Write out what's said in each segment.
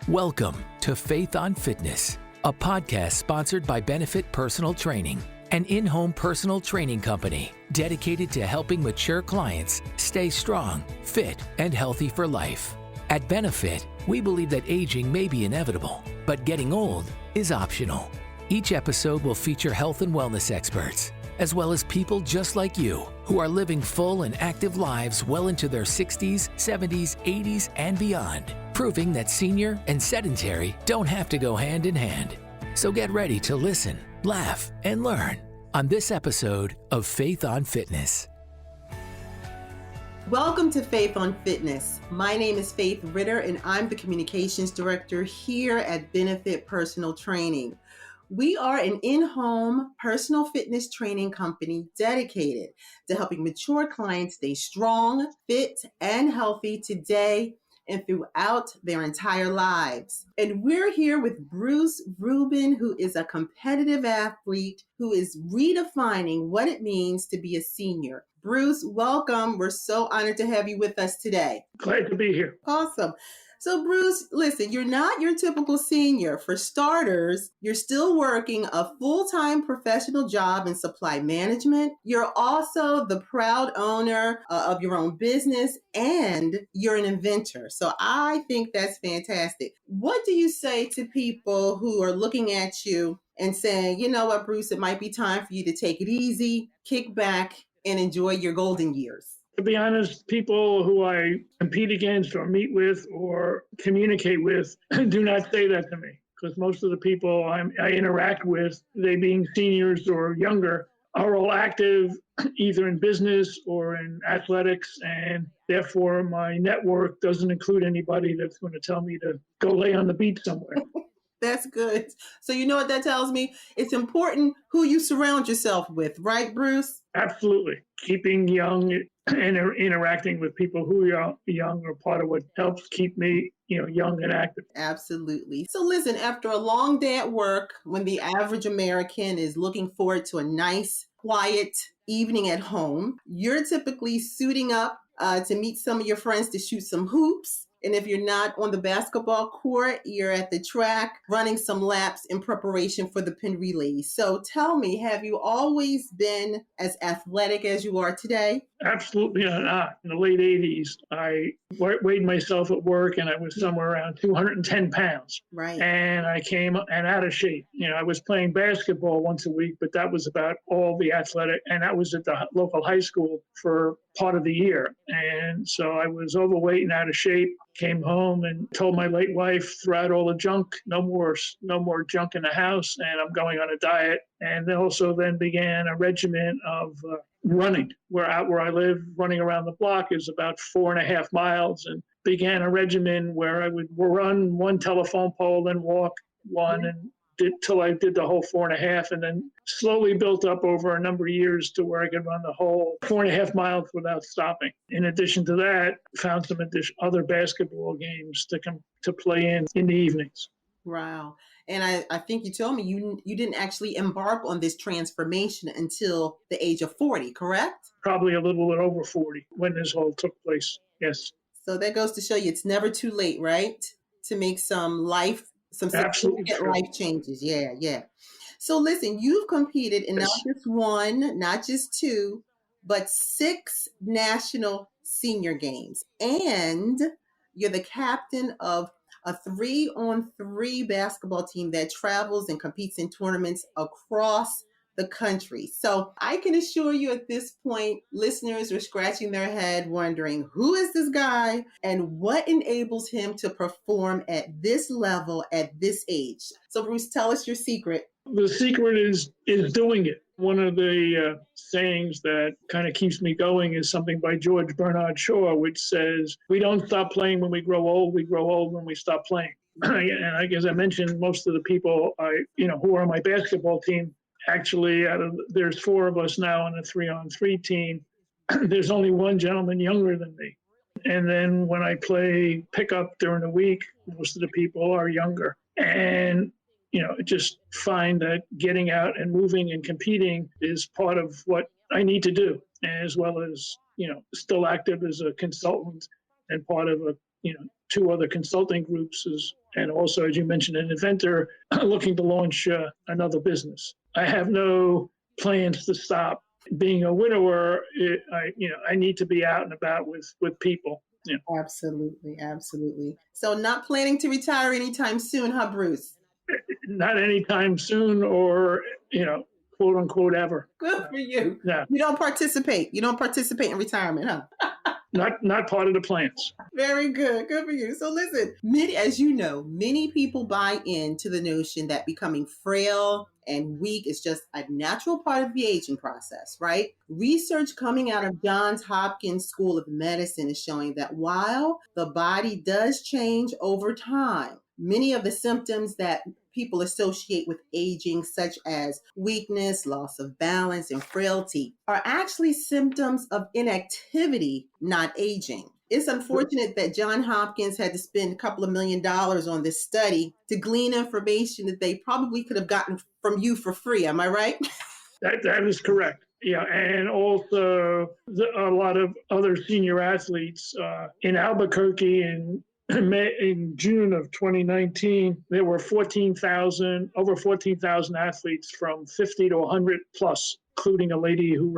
Welcome to Faith on Fitness, a podcast sponsored by Benefit Personal Training, an in-home personal training company dedicated to helping mature clients stay strong, fit, and healthy for life. At Benefit, we believe that aging may be inevitable, but getting old is optional. Each episode will feature health and wellness experts, as well as people just like you who are living full and active lives well into their 60s, 70s, 80s, and beyond, proving that senior and sedentary don't have to go hand in hand. So get ready to listen, laugh, and learn on this episode of Faith on Fitness. Welcome to Faith on Fitness. My name is Faith Ritter, and I'm the Communications Director here at Benefit Personal Training. We are an in-home personal fitness training company dedicated to helping mature clients stay strong, fit, and healthy today and throughout their entire lives. And we're here with Bruce Rubin, who is a competitive athlete who is redefining what it means to be a senior. Bruce, welcome. We're so honored to have you with us today. Glad to be here. Awesome. So Bruce, listen, you're not your typical senior. For starters, you're still working a full-time professional job in supply management. You're also the proud owner of your own business, and you're an inventor. So I think that's fantastic. What do you say to people who are looking at you and saying, you know what, Bruce, it might be time for you to take it easy, kick back, and enjoy your golden years? To be honest, people who I compete against or meet with or communicate with do not say that to me, because most of the people I interact with, they being seniors or younger, are all active either in business or in athletics, and therefore my network doesn't include anybody that's going to tell me to go lay on the beach somewhere. That's good. So you know what that tells me? It's important who you surround yourself with, right, Bruce? Absolutely. Keeping young and interacting with people who are young are part of what helps keep me, young and active. Absolutely. So listen, after a long day at work, when the average American is looking forward to a nice, quiet evening at home, you're typically suiting up to meet some of your friends to shoot some hoops. And if you're not on the basketball court, you're at the track running some laps in preparation for the pin relays. So tell me, have you always been as athletic as you are today? Absolutely not. In the late 80s, I weighed myself at work and I was somewhere around 210 pounds. Right. And I came and out of shape. I was playing basketball once a week, but that was about all the athletic. And that was at the local high school for part of the year. And so I was overweight and out of shape. Came home and told my late wife, throw out all the junk, no more junk in the house, and I'm going on a diet. And then began a regimen of running. Where I live, running around the block is about 4.5 miles, and began a regimen where I would run one telephone pole, then walk one, and till I did the whole 4.5, and then slowly built up over a number of years to where I could run the whole 4.5 miles without stopping. In addition to that, found some other basketball games to play in the evenings. Wow. And I think you told me you didn't actually embark on this transformation until the age of 40, correct? Probably a little bit over 40 when this whole took place, yes. So that goes to show you it's never too late, right? To make some significant life changes. Yeah. So listen, you've competed in not just one, not just two, but 6 national senior games. And you're the captain of a 3-on-3 basketball team that travels and competes in tournaments across the country. So I can assure you at this point, listeners are scratching their head wondering, who is this guy and what enables him to perform at this level at this age? So Bruce, tell us your secret. The secret is doing it. One of the sayings that kind of keeps me going is something by George Bernard Shaw, which says, we don't stop playing when we grow old when we stop playing. And as I mentioned, most of the people who are on my basketball team, actually, there's 4 of us now on a 3-on-3 team. There's only one gentleman younger than me. And then when I play pickup during the week, most of the people are younger. And, just find that getting out and moving and competing is part of what I need to do, as well as, still active as a consultant and part of 2 other consulting groups, and also, as you mentioned, an inventor looking to launch another business. I have no plans to stop being a widower. I need to be out and about with people. Yeah. Absolutely, absolutely. So not planning to retire anytime soon, huh, Bruce? Not anytime soon, or quote unquote ever. Good for you. Yeah. You don't participate. You don't participate in retirement, huh? Not part of the plans. Very good. Good for you. So listen, as you know, many people buy into the notion that becoming frail and weak is just a natural part of the aging process, right? Research coming out of Johns Hopkins School of Medicine is showing that while the body does change over time, many of the symptoms that people associate with aging, such as weakness, loss of balance, and frailty, are actually symptoms of inactivity, not aging. It's unfortunate that Johns Hopkins had to spend a couple of $1 million on this study to glean information that they probably could have gotten from you for free. Am I right? That is correct. Yeah, and also a lot of other senior athletes in Albuquerque in June of 2019, there were over 14,000 athletes from 50 to 100 plus, including a lady who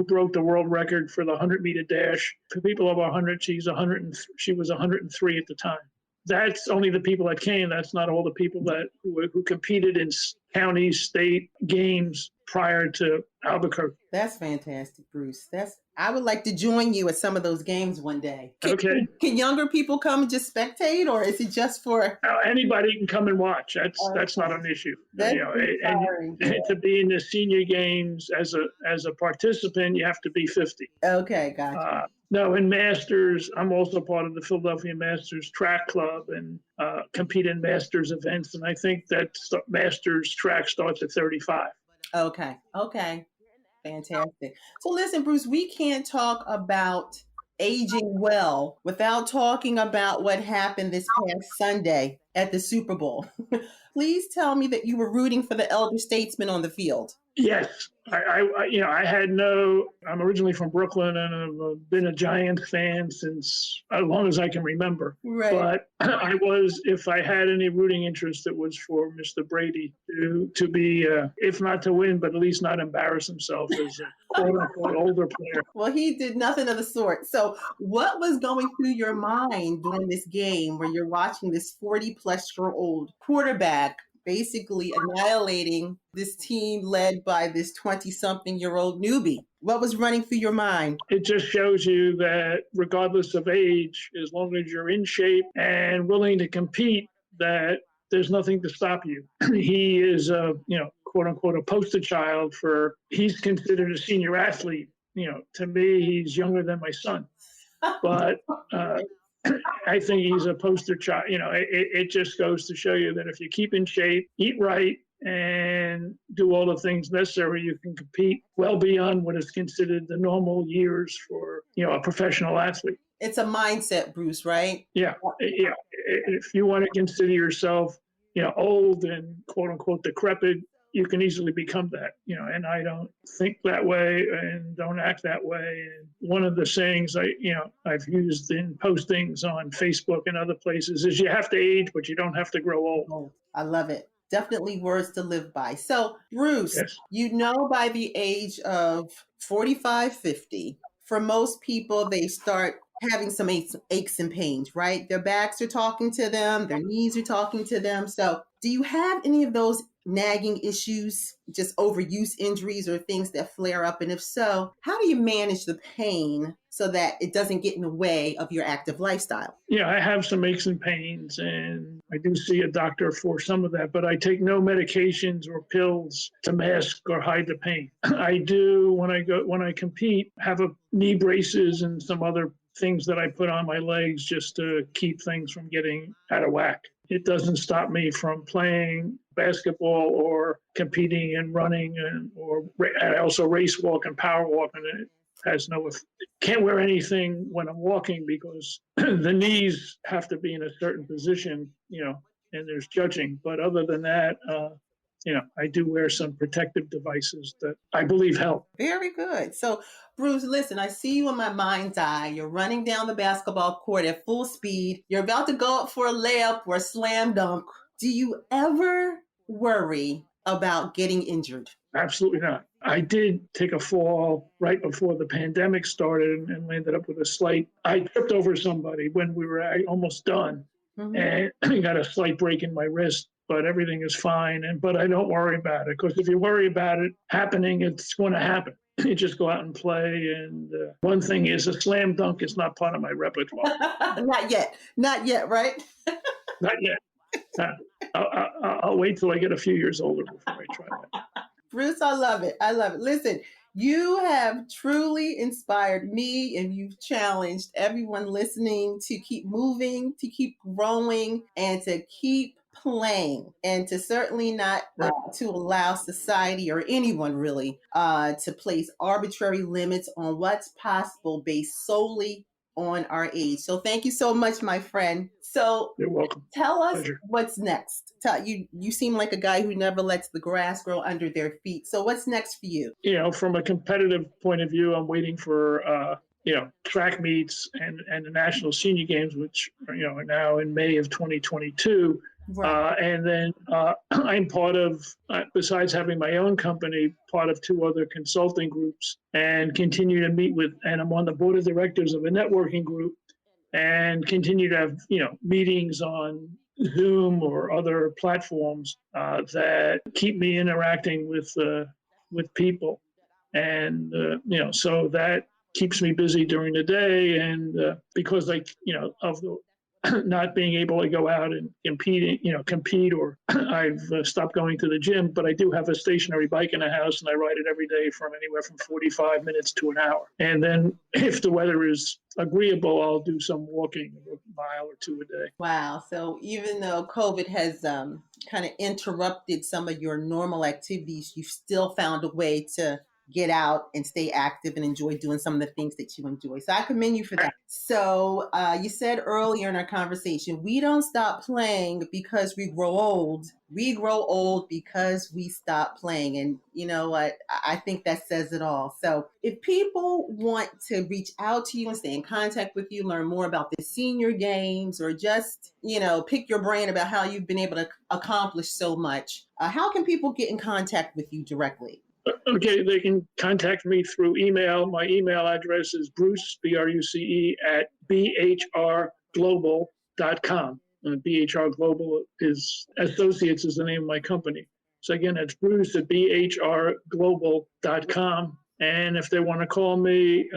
broke the world record for the 100-meter dash. For people over 100, she was 103 at the time. That's only the people that came. That's not all the people who competed in county, state games prior to Albuquerque. That's fantastic, Bruce. I would like to join you at some of those games one day. Okay. Can younger people come and just spectate, or is it just for anybody can come and watch? That's not an issue. That's and to be in the senior games as a participant, you have to be 50. Okay, gotcha. No, in Masters, I'm also part of the Philadelphia Masters Track Club and compete in Masters events. And I think that Masters track starts at 35. Okay. Fantastic. So listen, Bruce, we can't talk about aging well without talking about what happened this past Sunday at the Super Bowl. Please tell me that you were rooting for the elder statesman on the field. Yes. I'm originally from Brooklyn, and I've been a Giants fan since as long as I can remember. Right. But if I had any rooting interest, it was for Mr. Brady to be, if not to win, but at least not embarrass himself as a quote-unquote older player. Well, he did nothing of the sort. So what was going through your mind during this game where you're watching this 40-plus-year-old quarterback basically annihilating this team led by this 20-something-year-old newbie? What was running through your mind? It just shows you that regardless of age, as long as you're in shape and willing to compete, that there's nothing to stop you. He is quote unquote a poster child he's considered a senior athlete. To me, he's younger than my son. But I think he's a poster child. It just goes to show you that if you keep in shape, eat right, and do all the things necessary, you can compete well beyond what is considered the normal years for a professional athlete. It's a mindset, Bruce, right? Yeah. If you want to consider yourself old and quote unquote decrepit, you can easily become that, and I don't think that way and don't act that way. And one of the sayings I've used in postings on Facebook and other places is you have to age, but you don't have to grow old. Oh, I love it. Definitely words to live by. So, Bruce, yes. By the age of 45, 50, for most people, they start having some aches and pains, right? Their backs are talking to them, their knees are talking to them. So do you have any of those nagging issues, just overuse injuries or things that flare up? And if so, how do you manage the pain so that it doesn't get in the way of your active lifestyle? Yeah, I have some aches and pains, and I do see a doctor for some of that, but I take no medications or pills to mask or hide the pain. I do, when I compete, have knee braces and some other things that I put on my legs just to keep things from getting out of whack. It doesn't stop me from playing basketball or competing and running, I also race walk and power walk, and it has can't wear anything when I'm walking because the knees have to be in a certain position, and there's judging. But other than that, I do wear some protective devices that I believe help. Very good. So, Bruce, listen, I see you in my mind's eye. You're running down the basketball court at full speed. You're about to go up for a layup or a slam dunk. Do you ever worry about getting injured? Absolutely not. I did take a fall right before the pandemic started and ended up with I tripped over somebody when we were almost done, and I got a slight break in my wrist, but everything is fine. But I don't worry about it, because if you worry about it happening, it's going to happen. You just go out and play. And one thing is, a slam dunk is not part of my repertoire. Not yet, right? Not yet. I'll wait till I get a few years older before I try that. Bruce, I love it. Listen, you have truly inspired me, and you've challenged everyone listening to keep moving, to keep growing, and to keep playing, and to certainly not to allow society or anyone really to place arbitrary limits on what's possible based solely on our age. So thank you so much, my friend. So you're welcome. Tell us Pleasure. What's next. You seem like a guy who never lets the grass grow under their feet. So what's next for you? From a competitive point of view, I'm waiting for track meets and the national senior games, which are now in May of 2022. Right. And then I'm part of, besides having my own company, part of 2 other consulting groups, and continue to meet with, and I'm on the board of directors of a networking group, and continue to have, meetings on Zoom or other platforms that keep me interacting with people. And, so that keeps me busy during the day. And because of the not being able to go out and compete, or I've stopped going to the gym, but I do have a stationary bike in the house, and I ride it every day from anywhere from 45 minutes to an hour. And then if the weather is agreeable, I'll do some walking, a mile or 2 a day. Wow. So even though COVID has kind of interrupted some of your normal activities, you've still found a way to get out and stay active and enjoy doing some of the things that you enjoy. So I commend you for that. So you said earlier in our conversation, we don't stop playing because we grow old. We grow old because we stop playing. And you know what? I think that says it all. So if people want to reach out to you and stay in contact with you, learn more about the senior games, or just, pick your brain about how you've been able to accomplish so much, how can people get in contact with you directly? Okay, they can contact me through email. My email address is Bruce, BRUCE, at bhrglobal.com. BHR Global Associates is the name of my company. So again, that's Bruce at bhrglobal.com. And if they want to call me,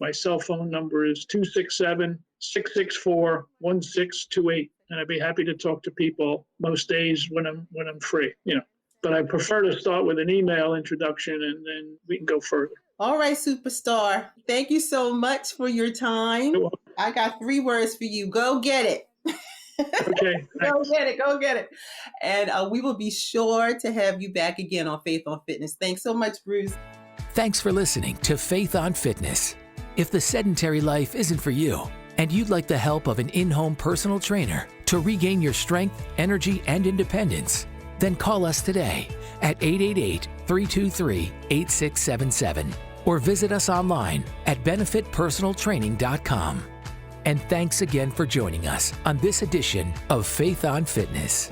my cell phone number is 267-664-1628. And I'd be happy to talk to people most days when I'm free, But I prefer to start with an email introduction, and then we can go further. All right, superstar. Thank you so much for your time. I got 3 words for you. Go get it. Okay. Go get it. And we will be sure to have you back again on Faith on Fitness. Thanks so much, Bruce. Thanks for listening to Faith on Fitness. If the sedentary life isn't for you, and you'd like the help of an in-home personal trainer to regain your strength, energy, and independence, then call us today at 888-323-8677 or visit us online at benefitpersonaltraining.com. And thanks again for joining us on this edition of Faith on Fitness.